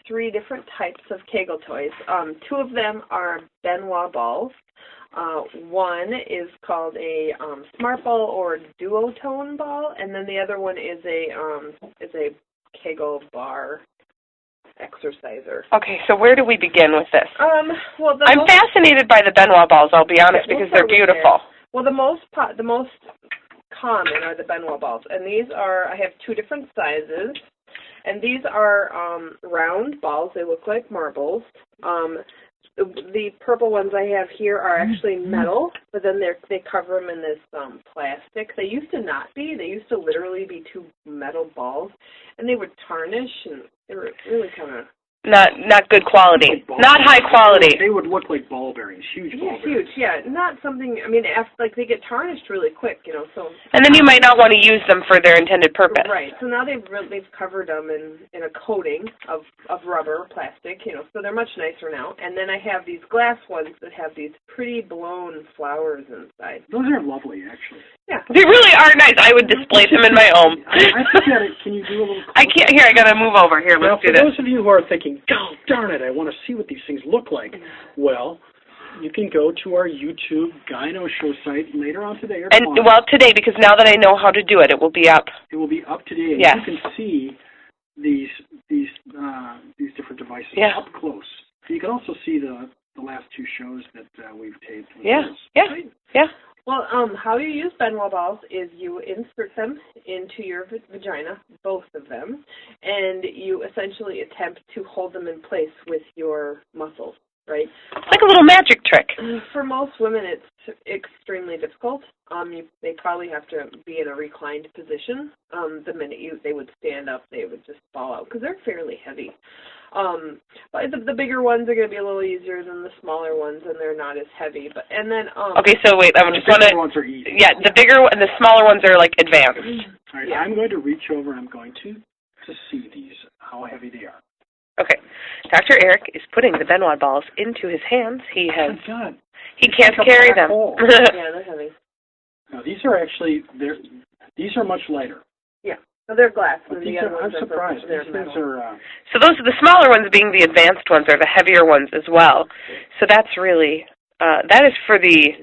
3 different types of Kegel toys. 2 of them are Benoit balls. One is called a smart ball or duotone ball, and then the other one is a Kegel bar exerciser. Okay, so where do we begin with this? Well, I'm fascinated by the Benoit balls, I'll be honest, because they're beautiful. Well, the most common are the Benoit balls, and these I have 2 different sizes, and these are round balls. They look like marbles. The purple ones I have here are actually metal, but then they cover them in this plastic. They used to not be. They used to literally be 2 metal balls, and they would tarnish, and they were really kind of... Not good quality. Not high quality. They would look like ball bearings, huge ball bearings. Huge, yeah. Not something, I mean, they get tarnished really quick, so... And then you might not want to use them for their intended purpose. Right. So now they've covered them in a coating of rubber, plastic, so they're much nicer now. And then I have these glass ones that have these pretty blown flowers inside. Those are lovely, actually. Yeah. They really are nice. I would display them in my home. I forget it. Can you do a little... I can't. Here, I got to move over. Here, let's do this. For those of you who are thinking, oh, darn it, I want to see what these things look like, well, you can go to our YouTube Gyno Show site later on today. Today, because now that I know how to do it, it will be up. It will be up today. And yes. You can see these different devices up close. So you can also see the last 2 shows that we've taped. Yeah. Well, how you use Benoit balls is you insert them into your vagina, both of them, and you essentially attempt to hold them in place with your muscles, right? It's like a little magic trick. For most women, it's extremely difficult. They probably have to be in a reclined position. The minute they would stand up, they would just fall out because they're fairly heavy. But the bigger ones are going to be a little easier than the smaller ones, and they're not as heavy. Okay, so wait, I just want to. The bigger ones are easy. Yeah, the bigger and the smaller ones are like advanced. All right, I'm going to reach over. I'm going to see these, how heavy they are. Okay, Dr. Eric is putting the Benoit balls into his hands. He has. Oh my God. He can't carry them. Yeah, they're heavy. No, these are actually these are much lighter. Yeah. So they're glass. I'm surprised. These things are... So those are the smaller ones being the advanced ones are the heavier ones as well. So that's really, that is for the...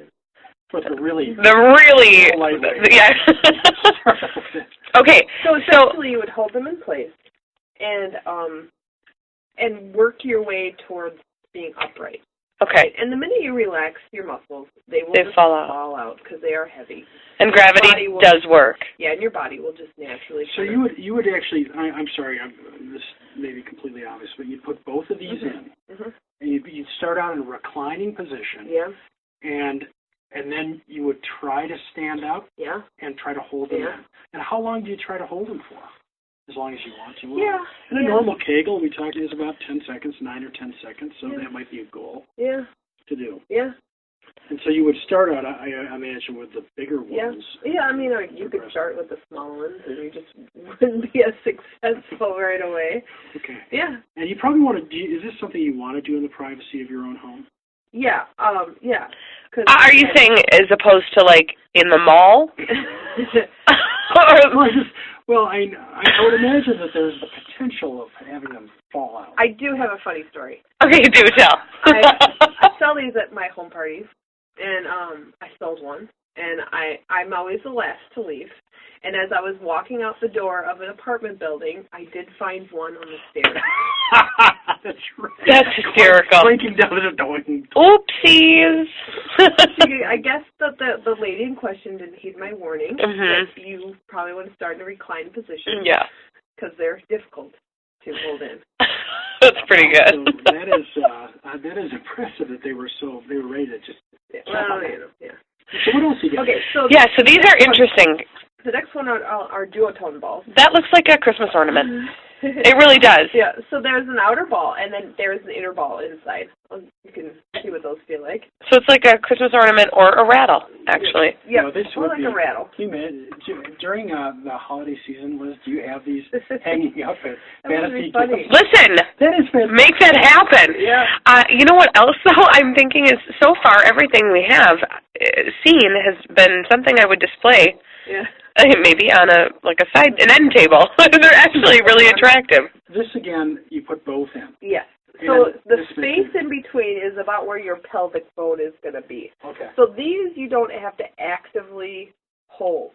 Yeah. Okay. So essentially you would hold them in place and work your way towards being upright. Okay. And the minute you relax your muscles, they fall out because they are heavy. And gravity does work. Yeah, and your body will just naturally. So you would actually. I'm sorry. This may be completely obvious, but you'd put both of these in, and you'd start out in a reclining position. Yeah. And then you would try to stand up. Yeah. And try to hold them in. And how long do you try to hold them for? As long as you want to. Yeah. And a normal Kegel, we talked, is about 10 seconds, 9 or 10 seconds, so that might be a goal to do. Yeah. And so you would start out, I imagine, with the bigger ones. Yeah, I mean, you could start with the small ones, and you just wouldn't be as successful right away. Okay. Yeah. And you probably want to, is this something you want to do in the privacy of your own home? Yeah, yeah. Are you saying as opposed to, like, in the mall? Well, I would imagine that there's the potential of having them fall out. I do have a funny story. Okay, do tell. I sell these at my home parties, and I sold one, and I'm always the last to leave. And as I was walking out the door of an apartment building, I did find one on the stairs. That's right. That's hysterical. Clanking down the door. Oopsies. I guess that the lady in question didn't heed my warning. That you probably want to start in a reclined position. Yeah. Because they're difficult to hold in. That's pretty good. So that is impressive that they were ready to just. Well, yeah. So what else you got? Okay, so so these are interesting. The next one are duotone balls. That looks like a Christmas ornament. It really does. Yeah, so there's an outer ball, and then there's an inner ball inside. You can see what those feel like. So it's like a Christmas ornament or a rattle, actually. Yeah, more like a rattle. Can you imagine, during the holiday season, Liz, do you have these hanging up at Fantasy? Funny. Listen, that is fantastic. Make that happen. Yeah. You know what else, though, I'm thinking is so far everything we have seen has been something I would display. Yeah. Maybe on an end table. They're actually really attractive. This again, you put both in. Yes. And So the this space in between is about where your pelvic bone is going to be. Okay. So these you don't have to actively hold,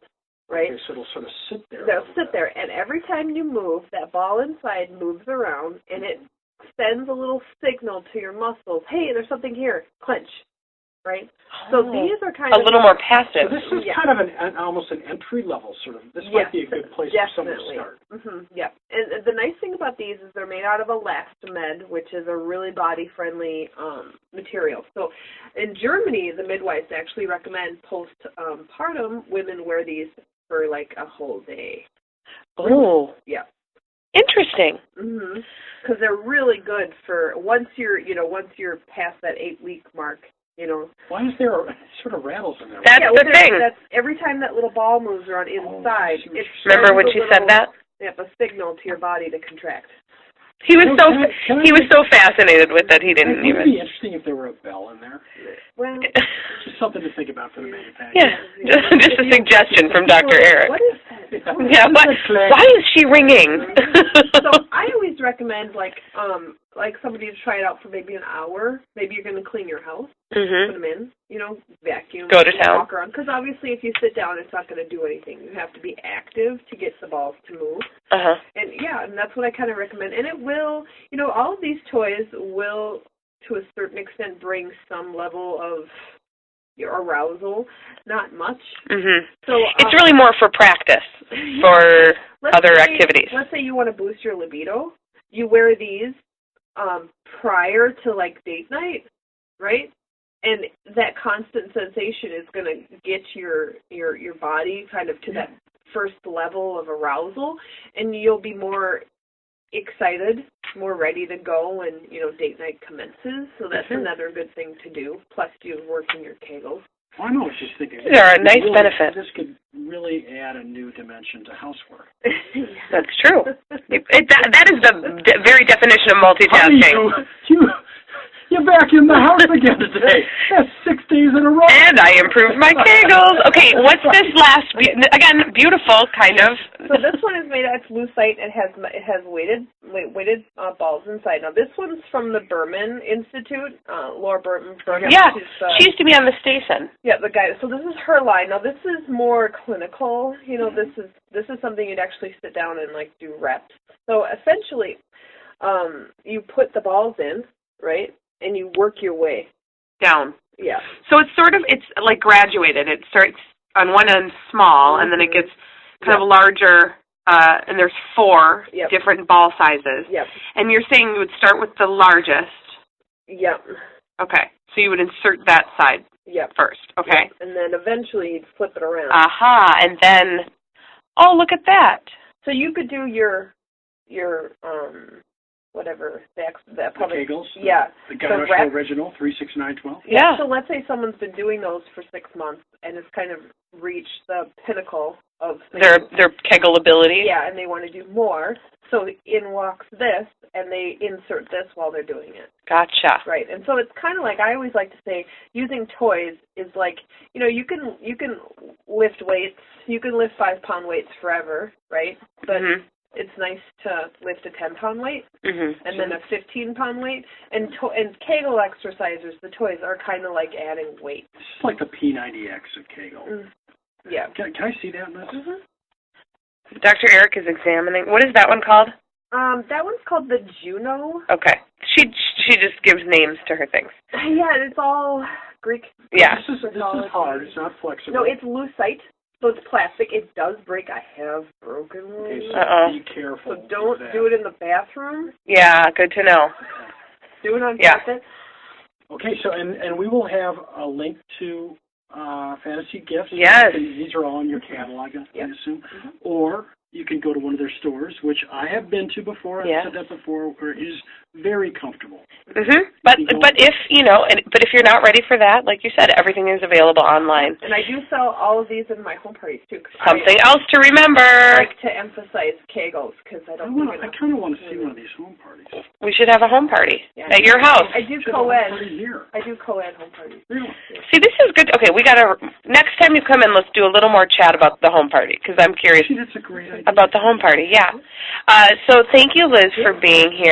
right? Okay, so it'll sort of sit there. They'll sit there, and every time you move, that ball inside moves around, and it sends a little signal to your muscles. Hey, there's something here. Clench. Right? So these are kind of a little more passive. So this is kind of almost an entry level sort of. This might be a good place for someone to start. Yeah. And the nice thing about these is they're made out of elastomerd, which is a really body-friendly material. So in Germany, the midwives actually recommend postpartum women wear these for like a whole day. Oh. Yeah. Interesting. Because they're really good for once you're past that 8-week mark. Why is there sort of rattles in there? That's the thing. That's every time that little ball moves around inside. Remember when she said that? Yep, a signal to your body to contract. He was so fascinated with it, he didn't even. It would be interesting if there were a bell in there. Well, just something to think about for the manufacturer. Yeah, just a suggestion from Dr. Eric. What is that? Yeah, why is she ringing? So I always recommend like somebody to try it out for maybe an hour. Maybe you're going to clean your house, put them in, vacuum, go to town, walk around. Because obviously, if you sit down, it's not going to do anything. You have to be active to get the balls to move. And that's what I kind of recommend. And it will, all of these toys will, to a certain extent, bring some level of your arousal, not much. So it's really more for practice, for other activities. Let's say you want to boost your libido. You wear these prior to like date night, right? And that constant sensation is going to get your body kind of to that first level of arousal, and you'll be more excited, more ready to go when date night commences. So that's another good thing to do. Plus, you're working your Kegels. Well, I was just thinking. There are nice benefits. This could really add a new dimension to housework. That's true. That is the very definition of multitasking. You're back in the house again today. That's 6 days in a row. And I improved my Kegels. Okay, what's this last? Again, beautiful, kind of. So this one is made out of lucite. It has weighted balls inside. Now this one's from the Berman Institute. Laura Berman. Yeah, she used to be on the station. Yeah, the guy. So this is her line. Now this is more clinical. This is something you'd actually sit down and like do reps. So essentially, you put the balls in, right? And you work your way down. Yeah. So it's like graduated. It starts on one end small, and then it gets kind of larger, and there's 4 different ball sizes. Yep. And you're saying you would start with the largest. Yep. Okay. So you would insert that side first. Okay. Yep. And then eventually you'd flip it around. And then, oh, look at that. So you could do your whatever, the Kegels? The Gyro Original, 3, 6, 9, 12? Yeah. So let's say someone's been doing those for 6 months and has kind of reached the pinnacle of their Kegel ability. Yeah, and they want to do more. So in walks this, and they insert this while they're doing it. Gotcha. Right, and so it's kind of like, I always like to say, using toys is like, you can lift weights, you can lift 5-pound weights forever, right? But it's nice to lift a 10-pound weight and then a 15-pound weight. And Kegel exercisers, the toys are kind of like adding weight. It's like the P90X of Kegel. Yeah. Can I see that, Liz? Dr. Eric is examining. What is that one called? That one's called the Juno. Okay. She just gives names to her things. Yeah, it's all Greek. Yeah. This is hard. It's not flexible. No, it's lucite. So it's plastic. It does break. I have broken one. Okay, so be careful. So don't do it in the bathroom. Yeah, good to know. Do it on carpet. Okay, so and we will have a link to Fantasy Gifts. Yes. These are all in your catalog, I assume. Or you can go to one of their stores, which I have been to before. I've said that before, where it is very comfortable. But if you're not ready for that, like you said, everything is available online. And I do sell all of these in my home parties too. Something else to remember. I like to emphasize Kegels because I kind of want to see one of these home parties. We should have a home party at your house. I do co-ed. I do co-ed home parties. Really? See, this is good. Okay, next time you come in, let's do a little more chat about the home party, because I'm curious See, that's a great idea. about the home party, yeah. So thank you, Liz, for being here.